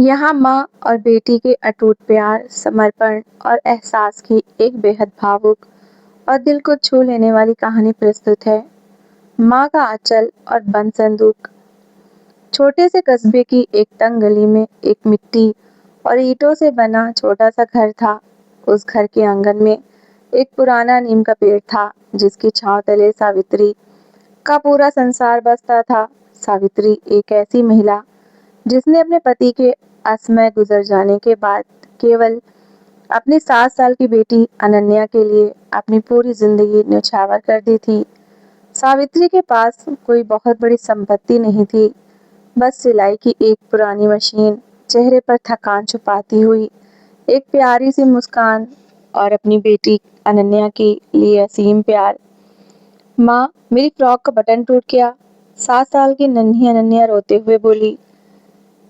यहाँ माँ और बेटी के अटूट प्यार, समर्पण और एहसास की एक बेहद भावुक और दिल को छू लेने वाली कहानी प्रस्तुत है। माँ का आंचल और बंद संदूक। छोटे से कस्बे की एक तंग गली में एक मिट्टी और ईंटों से बना छोटा सा घर था। उस घर के आंगन में एक पुराना नीम का पेड़ था, जिसकी छांव तले सावित्री का पूरा संसार बसता था। सावित्री एक ऐसी महिला जिसने अपने पति के असमय गुजर जाने के बाद केवल अपनी 7 साल की बेटी अनन्या के लिए अपनी पूरी जिंदगी न्यौछावर कर दी थी। सावित्री के पास कोई बहुत बड़ी संपत्ति नहीं थी, बस सिलाई की एक पुरानी मशीन, चेहरे पर थकान छुपाती हुई एक प्यारी सी मुस्कान और अपनी बेटी अनन्या के लिए असीम प्यार। माँ, मेरी फ्रॉक का बटन टूट गया, 7 साल की नन्ही अनन्या रोते हुए बोली।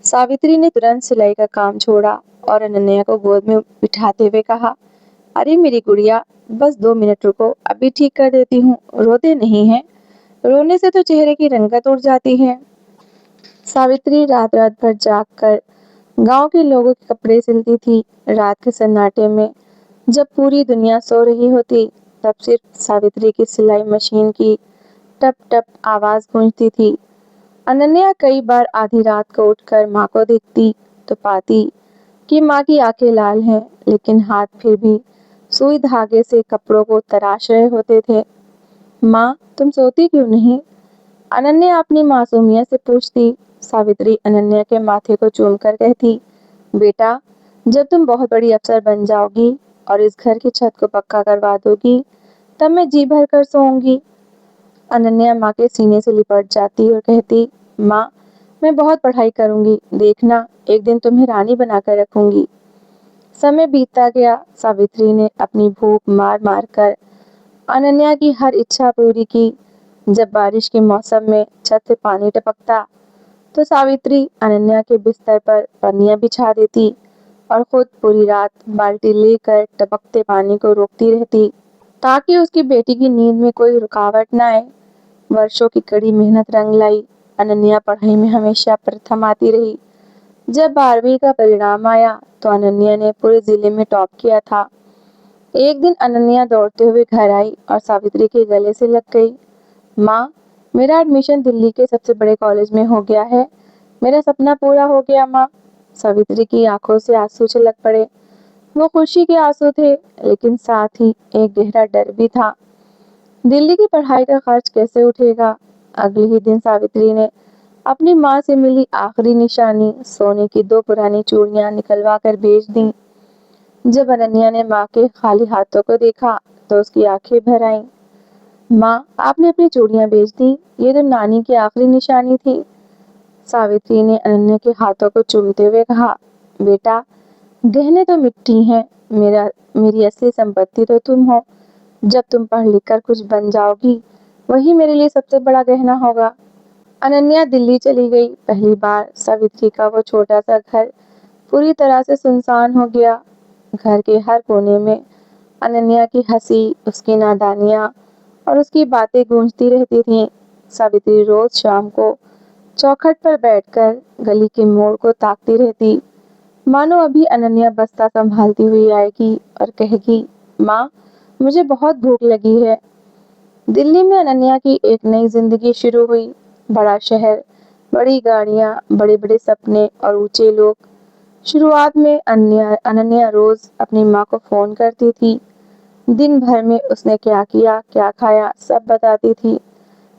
सावित्री ने तुरंत सिलाई का काम छोड़ा और अनन्या को गोद में बिठाते हुए कहा, अरे मेरी गुड़िया, बस 2 मिनट रुको, अभी ठीक कर देती हूँ, रोते नहीं हैं। रोने से तो चेहरे की रंगत उड़ जाती है। सावित्री रात रात भर जाग कर गांव के लोगों के कपड़े सिलती थी। रात के सन्नाटे में जब पूरी दुनिया सो रही होती, तब सिर्फ सावित्री की सिलाई मशीन की टप टप आवाज गूंजती थी। अनन्या कई बार आधी रात को उठकर माँ को देखती तो पाती कि माँ की आंखें लाल हैं, लेकिन हाथ फिर भी सुई धागे से कपड़ों को तराश रहे होते थे। माँ, तुम सोती क्यों नहीं? अनन्या अपनी मासूमियत से पूछती। सावित्री अनन्या के माथे को चूमकर कहती, बेटा, जब तुम बहुत बड़ी अफसर बन जाओगी और इस घर की छत को पक्का करवा दोगी, तब मैं जी भर कर सोऊंगी। अनन्या माँ के सीने से लिपट जाती और कहती, माँ, मैं बहुत पढ़ाई करूंगी, देखना एक दिन तुम्हें रानी बनाकर रखूंगी। समय बीतता गया। सावित्री ने अपनी भूख मार मार कर अनन्या की हर इच्छा पूरी की। जब बारिश के मौसम में छत से पानी टपकता, तो सावित्री अनन्या के बिस्तर पर पन्नियां बिछा देती और खुद पूरी रात बाल्टी लेकर टपकते पानी को रोकती रहती, ताकि उसकी बेटी की नींद में कोई रुकावट न आए। वर्षों की कड़ी मेहनत रंग लाई। अनन्या पढ़ाई में हमेशा प्रथम आती रही। जब 12वीं का परिणाम आया, तो अनन्या ने पूरे जिले में टॉप किया था। एक दिन अनन्या दौड़ते हुए घर आई और सावित्री के गले से लग गई। माँ, मेरा एडमिशन दिल्ली के सबसे बड़े कॉलेज में हो गया है। मेरा सपना पूरा हो गया माँ। सावित्री की आंखों से आंसू छलक पड़े। वो खुशी के आंसू थे, लेकिन साथ ही एक गहरा डर भी था। दिल्ली की पढ़ाई का खर्च कैसे उठेगा? अगले ही दिन सावित्री ने अपनी माँ से मिली आखिरी निशानी, सोने की 2 पुरानी चूड़ियां निकलवा कर बेच दी। जब अनन्या ने माँ के खाली हाथों को देखा, तो उसकी आंखें भर आईं। माँ, आपने अपनी चूड़ियां बेच दी, ये तो नानी की आखिरी निशानी थी। सावित्री ने अनन्या के हाथों को चूमते हुए कहा, बेटा, गहने तो मिट्टी हैं, मेरी असली संपत्ति तो तुम हो। जब तुम पढ़ लिख कर कुछ बन जाओगी, वही मेरे लिए सबसे बड़ा गहना होगा। अनन्या दिल्ली चली गई। पहली बार सावित्री का वो छोटा सा घर पूरी तरह से सुनसान हो गया। घर के हर कोने में अनन्या की हंसी, उसकी नादानियां और उसकी बातें गूंजती रहती थीं। सावित्री रोज शाम को चौखट पर बैठकर गली के मोड़ को ताकती रहती, मानो अभी अनन्या बस्ता संभालती हुई आएगी और कहेगी, माँ, मुझे बहुत भूख लगी है। दिल्ली में अनन्या की एक नई जिंदगी शुरू हुई। बड़ा शहर, बड़ी गाड़ियां, बड़े बड़े सपने और ऊंचे लोग। शुरुआत में अनन्या रोज अपनी माँ को फोन करती थी। दिन भर में उसने क्या किया, क्या खाया, सब बताती थी।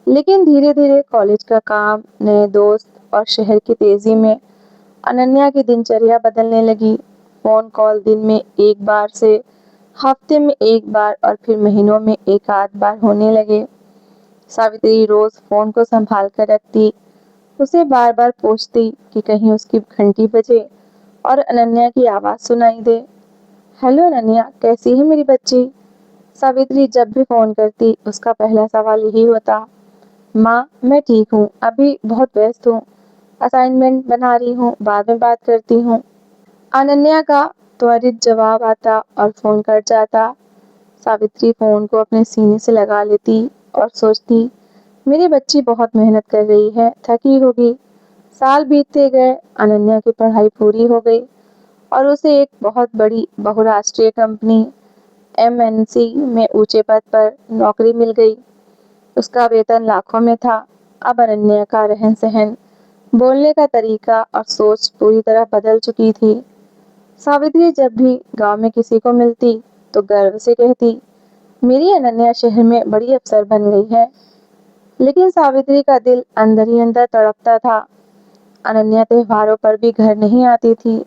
लेकिन धीरे धीरे कॉलेज का काम, नए दोस्त और शहर की तेजी में अनन्या की दिनचर्या बदलने लगी। फोन कॉल दिन में एक बार से हफ्ते में एक बार और फिर महीनों में एक आध बार होने लगे। सावित्री रोज फोन को संभाल कर रखती, उसे बार बार पूछती कि कहीं उसकी घंटी बजे और अनन्या की आवाज सुनाई दे। हेलो अनन्या, कैसी है मेरी बच्ची? सावित्री जब भी फोन करती, उसका पहला सवाल यही होता, माँ, मैं ठीक हूँ, अभी बहुत व्यस्त हूँ, असाइनमेंट बना रही हूँ, बाद में बात करती हूँ। अनन्या का त्वरित जवाब आता और फोन कट जाता। सावित्री फोन को अपने सीने से लगा लेती और सोचती, मेरी बच्ची बहुत मेहनत कर रही है, थकी होगी। साल बीतते गए, अनन्या की पढ़ाई पूरी हो गई और उसे एक बहुत बड़ी बहुराष्ट्रीय कंपनी एमएनसी में ऊंचे पद पर नौकरी मिल गई। उसका वेतन लाखों में था। अब अनन्या का रहन सहन, बोलने का तरीका और सोच पूरी तरह बदल चुकी थी। सावित्री जब भी गांव में किसी को मिलती तो गर्व से कहती, मेरी अनन्या शहर में बड़ी अफसर बन गई है। लेकिन सावित्री का दिल अंदर ही अंदर तड़पता था। अनन्या त्योहारों पर भी घर नहीं आती थी।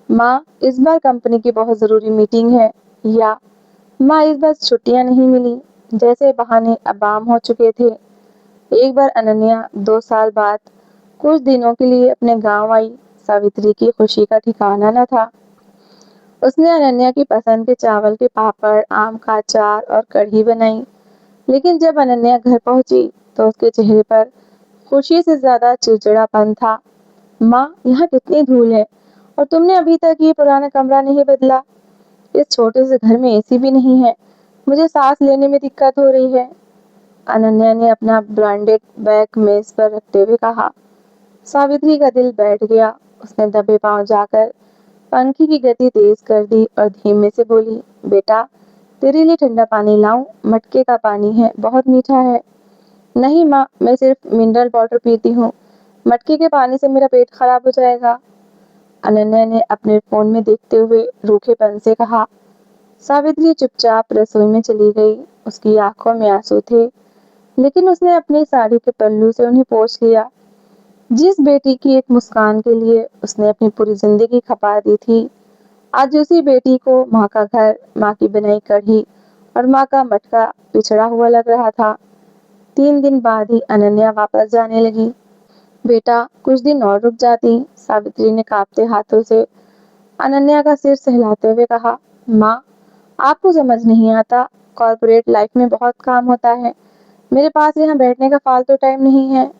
माँ, इस बार कंपनी की बहुत जरूरी मीटिंग है, या माँ, इस बार छुट्टियां नहीं मिली, जैसे बहाने अब आम हो चुके थे। एक बार अनन्या 2 साल बाद कुछ दिनों के लिए अपने गांव आई। सावित्री की खुशी का ठिकाना न था। उसने अनन्या की पसंद के चावल के पापड़, आम का अचार और कढ़ी बनाई। लेकिन जब अनन्या घर पहुंची तो उसके चेहरे पर खुशी से ज्यादा चिड़चिड़ापन था। माँ, यहाँ कितनी धूल है और तुमने अभी तक ये पुराना कमरा नहीं बदला। इस छोटे से घर में एसी भी नहीं है। मुझे सांस लेने में दिक्कत हो रही है। अनन्या ने अपना ब्रांडेड बैग मेज पर रखते हुए कहा। सावित्री का दिल बैठ गया। उसने दबे पांव जाकर पंखे की गति तेज कर दी और धीमे से बोली, बेटा, तेरे लिए ठंडा पानी लाऊं? मटके का पानी है, बहुत मीठा है। नहीं माँ, मैं सिर्फ मिनरल वाटर पीती हूँ। मटके के पानी से मेरा पेट खराब हो जाएगा। अनन्या ने अपने फोन में देखते हुए रूखेपन से कहा। सावित्री चुपचाप रसोई में चली गई। उसकी आंखों में आंसू थे, लेकिन उसने अपनी साड़ी के पल्लू से उन्हें पोंछ लिया। जिस बेटी की एक मुस्कान के लिए उसने अपनी पूरी जिंदगी खपा दी थी, आज उसी बेटी को माँ का घर, माँ की बनाई कढ़ी और माँ का मटका पिछड़ा हुआ लग रहा था। 3 दिन बाद ही अनन्या वापस जाने लगी। बेटा, कुछ दिन और रुक जाती, सावित्री ने कांपते हाथों से अनन्या का सिर सहलाते हुए कहा। माँ, आपको समझ नहीं आता, कॉर्पोरेट लाइफ में बहुत काम होता है। मेरे पास यहाँ बैठने का फालतू टाइम नहीं है,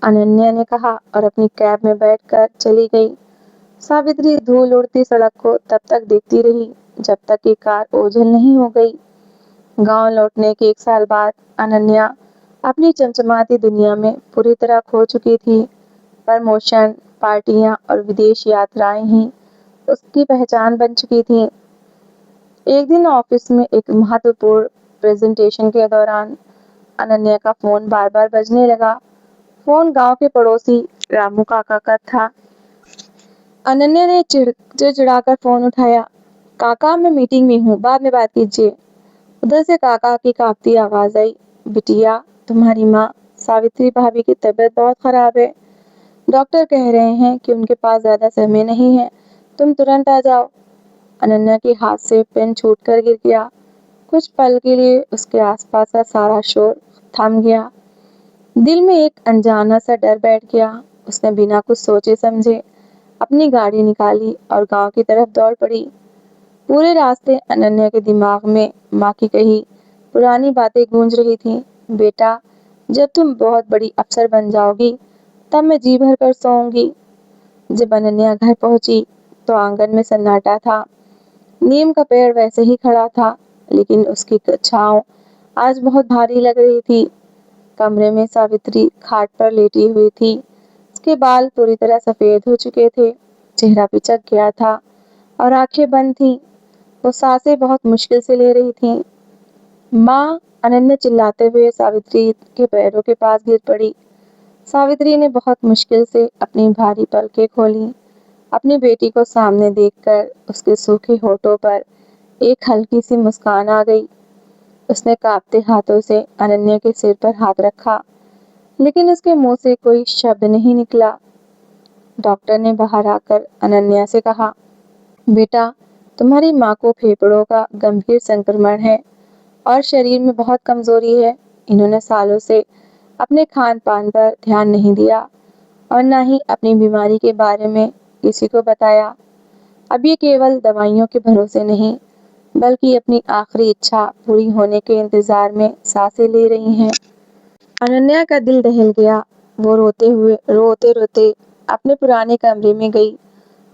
अनन्या ने कहा और अपनी कैब में बैठकर चली गई। सावित्री धूल उड़ती सड़क को तब तक देखती रही जब तक कि कार ओझल नहीं हो गई। गांव लौटने के 1 साल बाद अनन्या अपनी चमचमाती दुनिया में पूरी तरह खो चुकी थी। प्रमोशन, पार्टियां और विदेश यात्राएं ही उसकी पहचान बन चुकी थी। एक दिन ऑफिस में एक महत्वपूर्ण प्रेजेंटेशन के दौरान अनन्या का फोन बार बार बजने लगा। फोन गांव के पड़ोसी रामू काका का था। अनन्या ने चिड़चिड़ाकर फोन उठाया। काका, मैं मीटिंग में हूँ, बाद में बात कीजिए। उधर से काका की कांपती आवाज आई। बिटिया, तुम्हारी माँ सावित्री भाभी की तबीयत बहुत खराब है। डॉक्टर कह रहे हैं कि उनके पास ज्यादा समय नहीं है, तुम तुरंत आ जाओ। अनन्या के हाथ से पेन छूटकर गिर गया। कुछ पल के लिए उसके आसपास का सारा शोर थम गया। दिल में एक अनजाना सा डर बैठ गया। उसने बिना कुछ सोचे समझे अपनी गाड़ी निकाली और गांव की तरफ दौड़ पड़ी। पूरे रास्ते अनन्या के दिमाग में माँ की कही पुरानी बातें गूंज रही थी। बेटा, जब तुम बहुत बड़ी अफसर बन जाओगी तब मैं जी भर कर सोऊंगी। जब अनन्या घर पहुंची तो आंगन में सन्नाटा था। नीम का पेड़ वैसे ही खड़ा था, लेकिन उसकी छांव आज बहुत भारी लग रही थी। कमरे में सावित्री खाट पर लेटी हुई थी। उसके बाल पूरी तरह सफेद हो चुके थे, चेहरा पिचक गया था और आंखें बंद थीं। वो सांसें बहुत मुश्किल से ले रही थी। माँ, अनन्या चिल्लाते हुए सावित्री के पैरों के पास गिर पड़ी। सावित्री ने बहुत मुश्किल से अपनी भारी पलकें खोली। अपनी बेटी को सामने देखकर उसके सूखे होठों पर एक हल्की सी मुस्कान आ गई। उसने कांपते हाथों से अनन्या के सिर पर हाथ रखा, लेकिन उसके मुंह से कोई शब्द नहीं निकला। डॉक्टर ने बाहर आकर अनन्या से कहा, बेटा, तुम्हारी माँ को फेफड़ों का गंभीर संक्रमण है और शरीर में बहुत कमजोरी है। इन्होंने सालों से अपने खान पान पर ध्यान नहीं दिया और न ही अपनी बीमारी के बारे में किसी को बताया। अब ये केवल दवाइयों के भरोसे नहीं, बल्कि अपनी आखिरी इच्छा पूरी होने के इंतजार में सांसें ले रही हैं। अनन्या का दिल दहल गया। वो रोते रोते अपने पुराने कमरे में गई।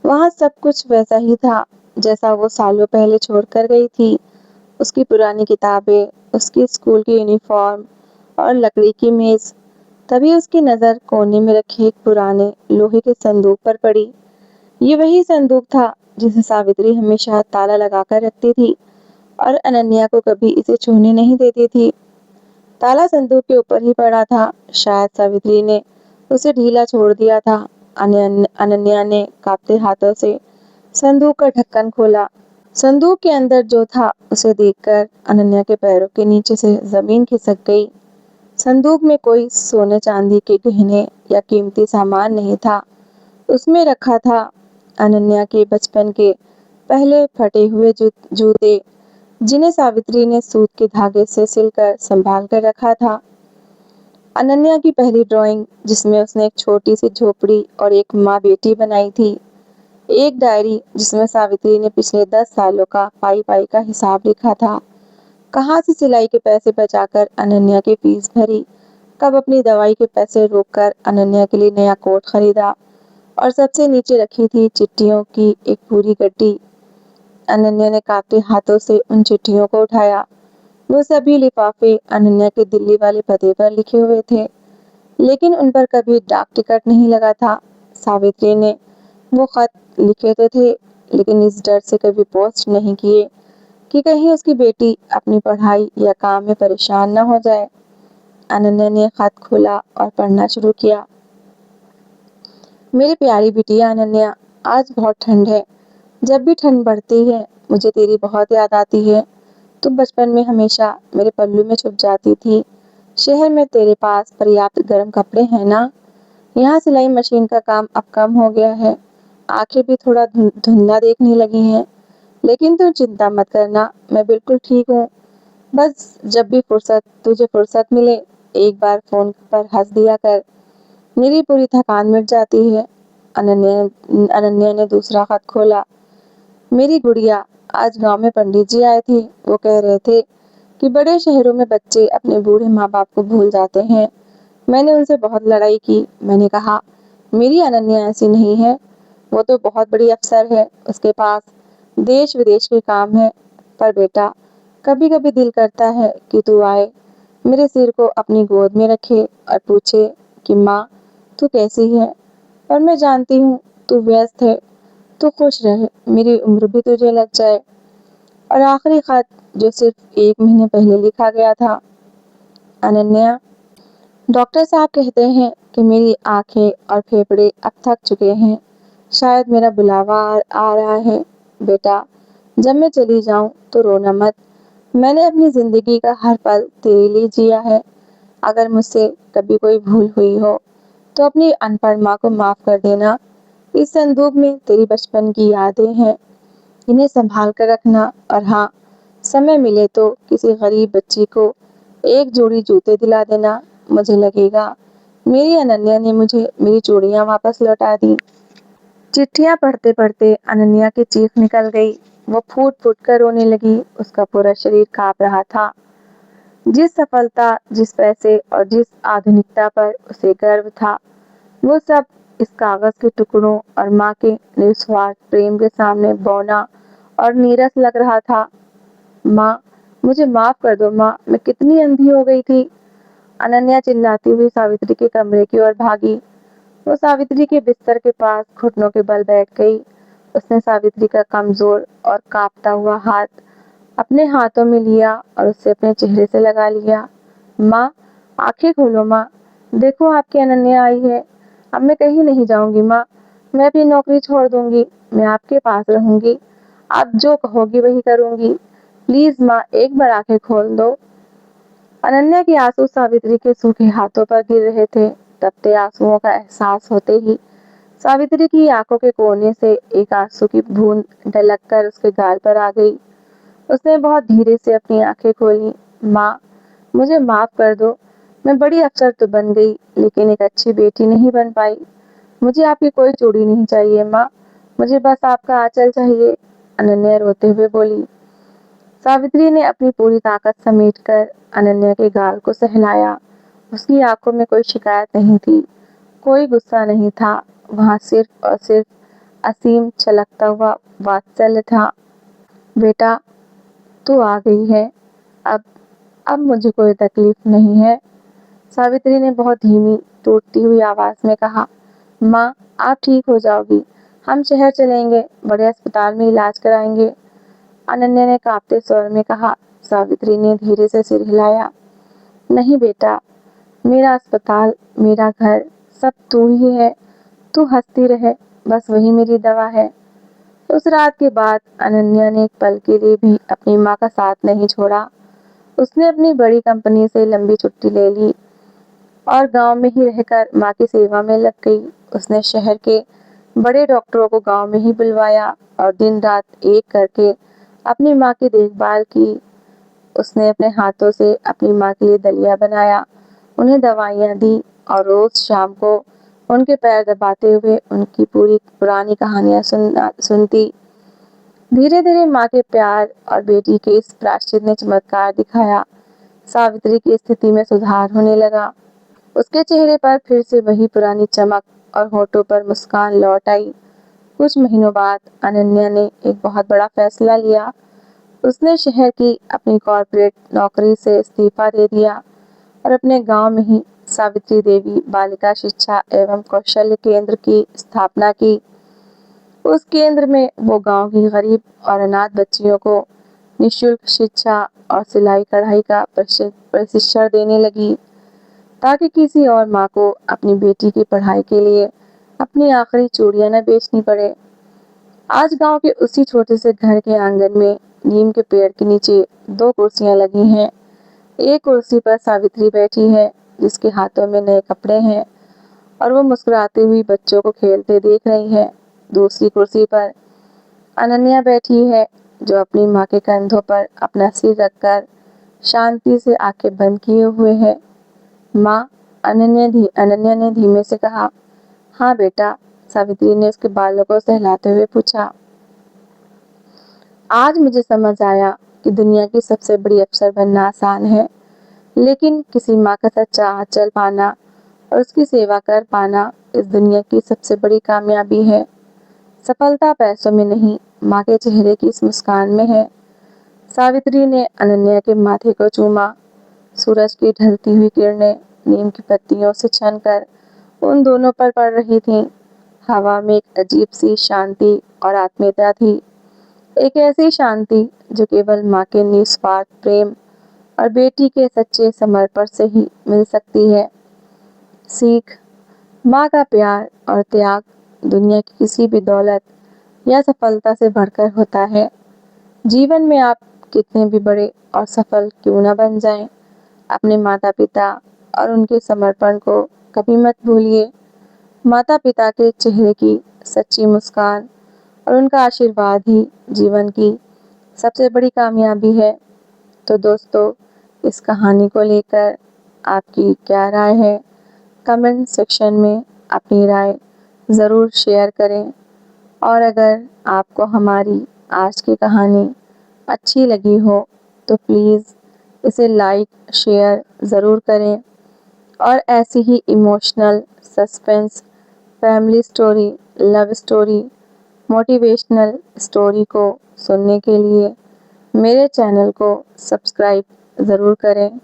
वहां सब कुछ वैसा ही था जैसा वो सालों पहले छोड़कर गई थी। उसकी पुरानी किताबें, उसकी स्कूल की यूनिफॉर्म और लकड़ी की मेज। तभी उसकी नजर कोने में रखे एक पुराने लोहे के संदूक पर पड़ी। ये वही संदूक था जिसे सावित्री हमेशा ताला लगाकर रखती थी और अनन्या को कभी इसे छूने नहीं देती थी। ताला संदूक के ऊपर ही पड़ा था। शायद सावित्री ने उसे ढीला छोड़ दिया था। अनन्या ने कांपते हाथों से संदूक का ढक्कन खोला। संदूक के अंदर जो था उसे देखकर अनन्या के पैरों के नीचे से जमीन खिसक गई। संदूक में कोई सोने चांदी के गहने या कीमती सामान नहीं था। उसमें रखा था अनन्या के बचपन के पहले फटे हुए जूते, जिन्हें सावित्री ने सूत के धागे से सिलकर संभाल कर रखा था। अनन्या की पहली ड्राइंग, जिसमें उसने एक छोटी सी झोपड़ी और एक माँ बेटी बनाई थी। एक डायरी जिसमें सावित्री ने पिछले 10 सालों का पाई पाई का हिसाब लिखा था। कहाँ से सिलाई के पैसे बचाकर अनन्या की फीस भरी, कब अपनी दवाई के पैसे रोककर अनन्या के लिए नया कोट खरीदा, और सबसे नीचे रखी थी चिट्ठियों की एक पूरी गड्डी। अनन्या ने कांपते हाथों से उन चिट्ठियों को उठाया। वो सभी लिफाफे अनन्या के दिल्ली वाले पते पर लिखे हुए थे, लेकिन उन पर कभी डाक टिकट नहीं लगा था। सावित्री ने वो खत लिखे तो थे, लेकिन इस डर से कभी पोस्ट नहीं किए कि कहीं उसकी बेटी अपनी पढ़ाई या काम में परेशान न हो जाए। अनन्या ने खत खोला और पढ़ना शुरू किया। मेरी प्यारी बिटिया अनन्या, आज बहुत ठंड है। जब भी ठंड बढ़ती है मुझे तेरी बहुत याद आती है। तुम बचपन में हमेशा मेरे पल्लू में छुप जाती थी। शहर में तेरे पास पर्याप्त गर्म कपड़े हैं ना? यहाँ सिलाई मशीन का काम अब कम हो गया है। आंखें भी थोड़ा धुंधला देखने लगी हैं। लेकिन तुम चिंता मत करना, मैं बिल्कुल ठीक हूँ। बस जब भी तुझे फुर्सत मिले, एक बार फोन पर हंस दिया कर। मेरी पूरी थकान मिट जाती है। अनन्या ने दूसरा खत खोला। मेरी गुड़िया, आज गांव में पंडित जी आए थे। वो कह रहे थे कि बड़े शहरों में बच्चे अपने बूढ़े माँ बाप को भूल जाते हैं। मैंने उनसे बहुत लड़ाई की। मैंने कहा, मेरी अनन्या ऐसी नहीं है। वो तो बहुत बड़ी अफसर है, उसके पास देश विदेश के काम है। पर बेटा, कभी कभी दिल करता है कि तू आए, मेरे सिर को अपनी गोद में रखे और पूछे कि माँ, तू कैसी है? और मैं जानती हूँ तू व्यस्त है, तू खुश रहे, मेरी उम्र भी तुझे लग जाए। और आखिरी खत, जो सिर्फ 1 महीने पहले लिखा गया था। अनन्या, डॉक्टर साहब कहते हैं कि मेरी आंखें और फेफड़े अब थक चुके हैं। शायद मेरा बुलावा आ रहा है। बेटा, जब मैं चली जाऊं तो रोना मत। मैंने अपनी जिंदगी का हर पल तेरे लिए जिया है। अगर मुझसे कभी कोई भूल हुई हो तो अपनी अनपढ़ माँ को माफ कर देना। इस संदूक में तेरी बचपन की यादें हैं, इन्हें संभाल कर रखना। और हाँ, समय मिले तो किसी गरीब बच्ची को एक जोड़ी जूते दिला देना। मुझे लगेगा मेरी अनन्या ने मुझे मेरी चूड़ियां वापस लौटा दी। चिट्ठियां पढ़ते पढ़ते अनन्या की चीख निकल गई। वो फूट फूट कर रोने लगी। उसका पूरा शरीर कांप रहा था। जिस सफलता, जिस पैसे और जिस आधुनिकता पर उसे गर्व था, वो सब इस कागज के टुकड़ों और माँ के निस्वार्थ प्रेम के सामने बौना और नीरस लग रहा था। माँ, मुझे माफ कर दो माँ, मैं कितनी अंधी हो गई थी। अनन्या चिल्लाती हुई सावित्री के कमरे की ओर भागी। वो सावित्री के बिस्तर के पास घुटनों के बल बैठ गई। उसने सावित्री का कमजोर और कांपता हुआ हाथ अपने हाथों में लिया और उसे अपने चेहरे से लगा लिया। माँ, आंखें खोलो माँ, देखो आपकी अनन्या आई है। अब मैं कहीं नहीं जाऊंगी माँ, मैं अपनी नौकरी छोड़ दूंगी, मैं आपके पास रहूंगी। आप जो कहोगी वही करूंगी। प्लीज माँ, एक बार आंखें खोल दो। अनन्या के आंसू सावित्री के सूखे हाथों पर गिर रहे थे। तपते आंसुओं का एहसास होते ही सावित्री की आंखों के कोने से एक आंसू की बूंद ढलक कर उसके गाल पर आ गई। उसने बहुत धीरे से अपनी आंखें खोली। माँ, मुझे माफ कर दो। मैं बड़ी अफसर तो बन गई, लेकिन एक अच्छी बेटी नहीं बन पाई। मुझे आपकी कोई चूड़ी नहीं चाहिए माँ, मुझे बस आपका आंचल चाहिए। अनन्या रोते हुए बोली। सावित्री ने अपनी पूरी ताकत समेटकर अनन्या के गाल को सहलाया। उसकी आंखों में कोई शिकायत नहीं थी, कोई गुस्सा नहीं था। वहां सिर्फ और सिर्फ असीम छलकता हुआ वात्सल्य था। बेटा, तू आ गई है। अब अब मुझे कोई तकलीफ नहीं है। सावित्री ने बहुत धीमी टूटती हुई आवाज में कहा, माँ, आप ठीक हो जाओगी। हम शहर चलेंगे, बड़े अस्पताल में इलाज कराएंगे। अनन्या ने कांपते स्वर में कहा। सावित्री ने धीरे से सिर हिलाया। नहीं बेटा, मेरा अस्पताल, मेरा घर, सब तू ही है। तू हंसती रहे, बस वही मेरी दवा है। उस रात के बाद अनन्या ने एक पल के लिए भी अपनी माँ का साथ नहीं छोड़ा। उसने अपनी बड़ी कंपनी से लंबी छुट्टी ले ली और गांव में ही रहकर माँ की सेवा में लग गई। उसने शहर के बड़े डॉक्टरों को गांव में ही बुलवाया और दिन रात एक करके अपनी माँ की देखभाल की। उसने अपने हाथों से अपनी माँ के लिए दलिया बनाया, उन्हें दवाइयाँ दी और रोज शाम को उनके पैर दबाते हुए उनकी पूरी पुरानी कहानियां सुनती। धीरे धीरे माँ के प्यार और बेटी के इस प्रायश्चित ने चमत्कार दिखाया। सावित्री की स्थिति में सुधार होने लगा। उसके चेहरे पर फिर से वही पुरानी चमक और होठों पर मुस्कान लौट आई। कुछ महीनों बाद अनन्या ने एक बहुत बड़ा फैसला लिया। उसने शहर की अपनी कॉर्पोरेट नौकरी से इस्तीफा दे दिया और अपने गांव में ही सावित्री देवी बालिका शिक्षा एवं कौशल्य केंद्र की स्थापना की। उस केंद्र में वो गांव की गरीब और अनाथ बच्चियों को निःशुल्क शिक्षा और सिलाई कढ़ाई का प्रशिक्षण देने लगी, ताकि किसी और माँ को अपनी बेटी की पढ़ाई के लिए अपनी आखिरी चूड़ियां न बेचनी पड़े। आज गांव के उसी छोटे से घर के आंगन में नीम के पेड़ के नीचे 2 कुर्सियां लगी हैं। एक कुर्सी पर सावित्री बैठी है, जिसके हाथों में नए कपड़े हैं और वो मुस्कुराती हुई बच्चों को खेलते देख रही है। दूसरी कुर्सी पर अनन्या बैठी है, जो अपनी माँ के कंधों पर अपना सिर रखकर शांति से आंखें बंद किए हुए है। माँ, अनन्या ने धीमे से कहा। हाँ बेटा, सावित्री ने उसके बालों को सहलाते हुए पूछा। आज मुझे समझ आया कि दुनिया की सबसे बड़ी अफसर बनना आसान है, लेकिन किसी माँ का सच्चा आंचल पाना और उसकी सेवा कर पाना इस दुनिया की सबसे बड़ी कामयाबी है। सफलता पैसों में नहीं, माँ के चेहरे की इस मुस्कान में है। सावित्री ने अनन्या के माथे को चूमा। सूरज की ढलती हुई किरणें नीम की पत्तियों से छनकर उन दोनों पर पड़ रही थीं। हवा में एक अजीब सी शांति और आत्मीयता थी, एक ऐसी शांति जो केवल माँ के निस्वार्थ प्रेम और बेटी के सच्चे समर्पण से ही मिल सकती है। सीख, माँ का प्यार और त्याग दुनिया की किसी भी दौलत या सफलता से बढ़कर होता है। जीवन में आप कितने भी बड़े और सफल क्यों न बन जाएं, अपने माता पिता और उनके समर्पण को कभी मत भूलिए। माता पिता के चेहरे की सच्ची मुस्कान और उनका आशीर्वाद ही जीवन की सबसे बड़ी कामयाबी है। तो दोस्तों, इस कहानी को लेकर आपकी क्या राय है? कमेंट सेक्शन में अपनी राय ज़रूर शेयर करें। और अगर आपको हमारी आज की कहानी अच्छी लगी हो तो प्लीज़ इसे लाइक शेयर ज़रूर करें और ऐसी ही emotional, suspense, family story, love story, motivational story को सुनने के लिए मेरे चैनल को सब्सक्राइब ज़रूर करें।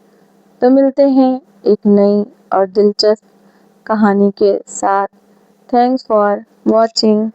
तो मिलते हैं एक नई और दिलचस्प कहानी के साथ। Thanks for watching.